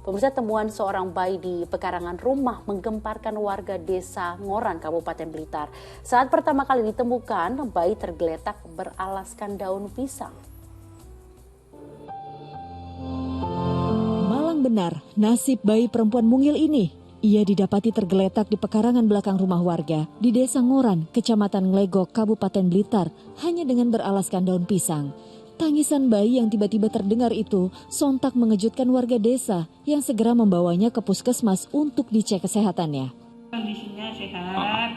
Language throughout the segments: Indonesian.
Pemirsa, temuan seorang bayi di pekarangan rumah menggemparkan warga desa Ngoran, Kabupaten Blitar. Saat pertama kali ditemukan, bayi tergeletak beralaskan daun pisang. Malang benar nasib bayi perempuan mungil ini. Ia didapati tergeletak di pekarangan belakang rumah warga di Desa Ngoran, Kecamatan Nglegok, Kabupaten Blitar, hanya dengan beralaskan daun pisang. Tangisan bayi yang tiba-tiba terdengar itu sontak mengejutkan warga desa yang segera membawanya ke puskesmas untuk dicek kesehatannya. Kondisinya sehat,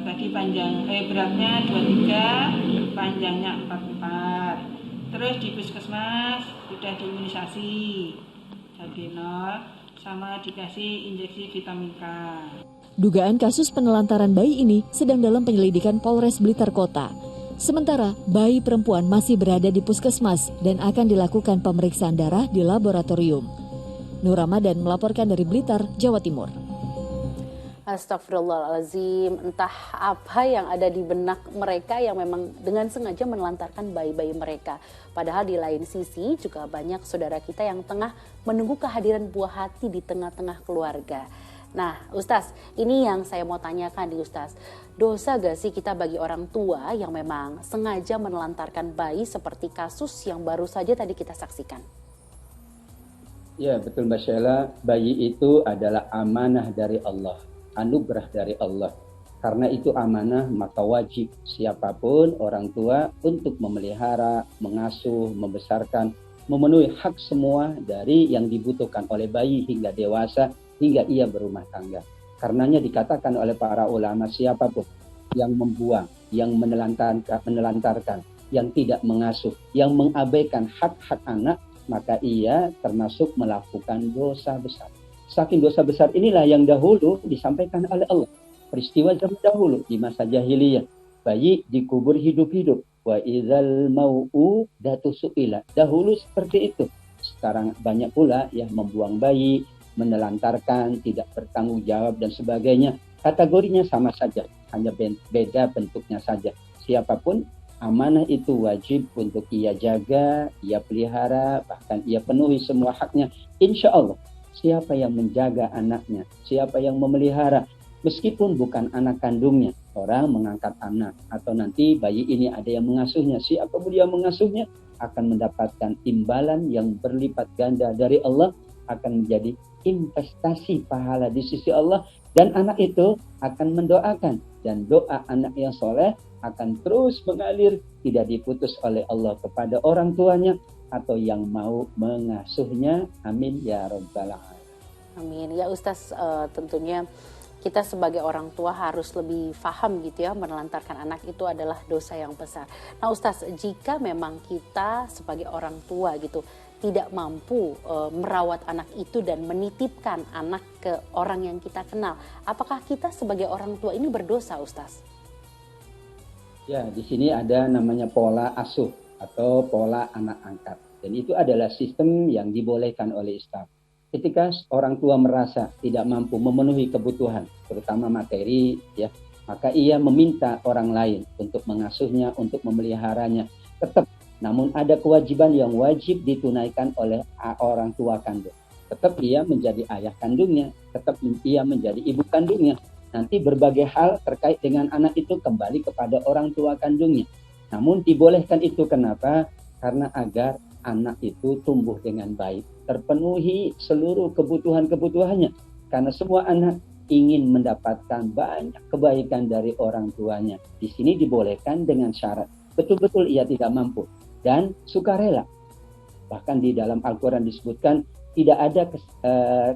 tadi beratnya 23, panjangnya 44. Terus di puskesmas sudah diimunisasi, jadinol, sama dikasih injeksi vitamin K. Dugaan kasus penelantaran bayi ini sedang dalam penyelidikan Polres Blitar Kota. Sementara bayi perempuan masih berada di puskesmas dan akan dilakukan pemeriksaan darah di laboratorium. Nur Ramadan melaporkan dari Blitar, Jawa Timur. Astagfirullahaladzim, entah apa yang ada di benak mereka yang memang dengan sengaja menelantarkan bayi-bayi mereka. Padahal di lain sisi juga banyak saudara kita yang tengah menunggu kehadiran buah hati di tengah-tengah keluarga. Nah, Ustaz, ini yang saya mau tanyakan nih Ustaz. Dosa gak sih kita bagi orang tua yang memang sengaja menelantarkan bayi seperti kasus yang baru saja tadi kita saksikan? Ya, betul Mbak Sheila. Bayi itu adalah amanah dari Allah, anugerah dari Allah. Karena itu amanah, maka wajib siapapun orang tua untuk memelihara, mengasuh, membesarkan, memenuhi hak semua dari yang dibutuhkan oleh bayi hingga dewasa, hingga ia berumah tangga. Karenanya dikatakan oleh para ulama, siapapun yang membuang, yang menelantarkan, yang tidak mengasuh, yang mengabaikan hak-hak anak, maka ia termasuk melakukan dosa besar. Saking dosa besar inilah yang dahulu disampaikan oleh Allah. Peristiwa zaman dahulu di masa jahiliyah, bayi dikubur hidup-hidup. Wa idzal mau'udatu su'ila. Dahulu seperti itu. Sekarang banyak pula yang membuang bayi, menelantarkan, tidak bertanggung jawab dan sebagainya. Kategorinya sama saja, hanya beda bentuknya saja. Siapapun amanah itu wajib untuk ia jaga, ia pelihara, bahkan ia penuhi semua haknya. Insya Allah, siapa yang menjaga anaknya, siapa yang memelihara, meskipun bukan anak kandungnya, orang mengangkat anak, atau nanti bayi ini ada yang mengasuhnya, siapapun yang mengasuhnya akan mendapatkan imbalan yang berlipat ganda dari Allah, akan menjadi investasi pahala di sisi Allah, dan anak itu akan mendoakan, dan doa anak yang soleh akan terus mengalir, tidak diputus oleh Allah kepada orang tuanya atau yang mau mengasuhnya. Amin ya rabbal alamin. Amin. Ya Ustaz, tentunya kita sebagai orang tua harus lebih paham gitu ya, menelantarkan anak itu adalah dosa yang besar. Nah Ustaz, jika memang kita sebagai orang tua gitu tidak mampu merawat anak itu dan menitipkan anak ke orang yang kita kenal, apakah kita sebagai orang tua ini berdosa Ustaz? Ya, di sini ada namanya pola asuh atau pola anak angkat. Dan itu adalah sistem yang dibolehkan oleh Islam. Ketika orang tua merasa tidak mampu memenuhi kebutuhan, terutama materi, ya, maka ia meminta orang lain untuk mengasuhnya, untuk memeliharanya. Tetap, namun ada kewajiban yang wajib ditunaikan oleh orang tua kandung. Tetap ia menjadi ayah kandungnya, tetap ia menjadi ibu kandungnya. Nanti berbagai hal terkait dengan anak itu kembali kepada orang tua kandungnya. Namun dibolehkan itu kenapa? Karena agar anak itu tumbuh dengan baik, terpenuhi seluruh kebutuhan-kebutuhannya. Karena semua anak ingin mendapatkan banyak kebaikan dari orang tuanya. Di sini dibolehkan dengan syarat betul-betul ia tidak mampu dan sukarela. Bahkan di dalam Al-Quran disebutkan tidak ada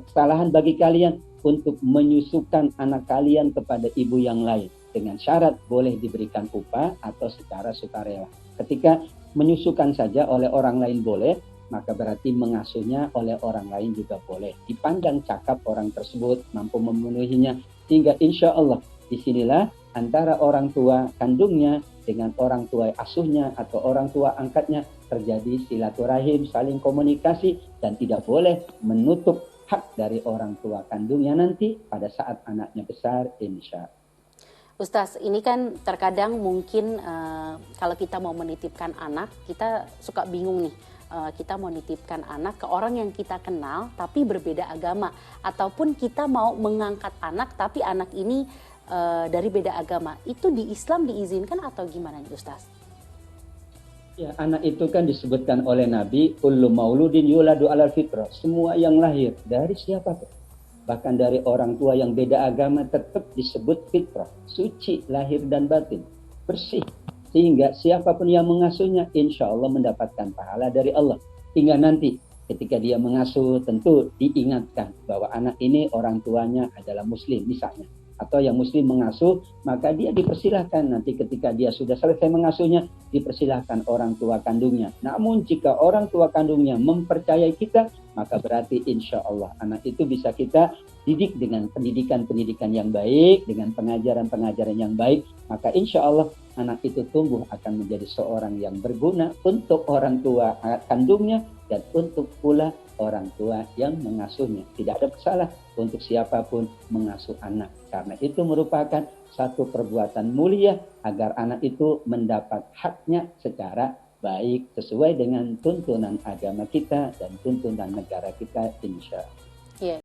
kesalahan bagi kalian untuk menyusukan anak kalian kepada ibu yang lain. Dengan syarat boleh diberikan upah atau secara sukarela. Ketika menyusukan saja oleh orang lain boleh, maka berarti mengasuhnya oleh orang lain juga boleh. Dipandang cakap orang tersebut mampu memenuhinya, sehingga insya Allah disinilah antara orang tua kandungnya dengan orang tua asuhnya atau orang tua angkatnya terjadi silaturahim, saling komunikasi, dan tidak boleh menutup hak dari orang tua kandungnya nanti pada saat anaknya besar, insya Allah. Ustaz, ini kan terkadang mungkin kalau kita mau menitipkan anak, kita suka bingung nih. kita mau nitipkan anak ke orang yang kita kenal tapi berbeda agama, ataupun kita mau mengangkat anak tapi anak ini dari beda agama, itu di Islam diizinkan atau gimana nih Ustaz? Ya, anak itu kan disebutkan oleh Nabi, kullu mauludin yuladu alal fitrah. Semua yang lahir dari siapapun, bahkan dari orang tua yang beda agama, tetap disebut fitrah, suci lahir dan batin, bersih. Sehingga siapapun yang mengasuhnya, insya Allah mendapatkan pahala dari Allah. Hingga nanti ketika dia mengasuh, tentu diingatkan bahwa anak ini orang tuanya adalah muslim misalnya, atau yang muslim mengasuh, maka dia dipersilahkan nanti ketika dia sudah selesai mengasuhnya, dipersilahkan orang tua kandungnya. Namun jika orang tua kandungnya mempercayai kita, maka berarti insya Allah anak itu bisa kita didik dengan pendidikan-pendidikan yang baik, dengan pengajaran-pengajaran yang baik, maka insya Allah anak itu tumbuh akan menjadi seorang yang berguna untuk orang tua kandungnya dan untuk pula orang tua yang mengasuhnya. Tidak ada masalah untuk siapapun mengasuh anak, karena itu merupakan satu perbuatan mulia agar anak itu mendapat haknya secara baik sesuai dengan tuntunan agama kita dan tuntunan negara kita, insya Allah.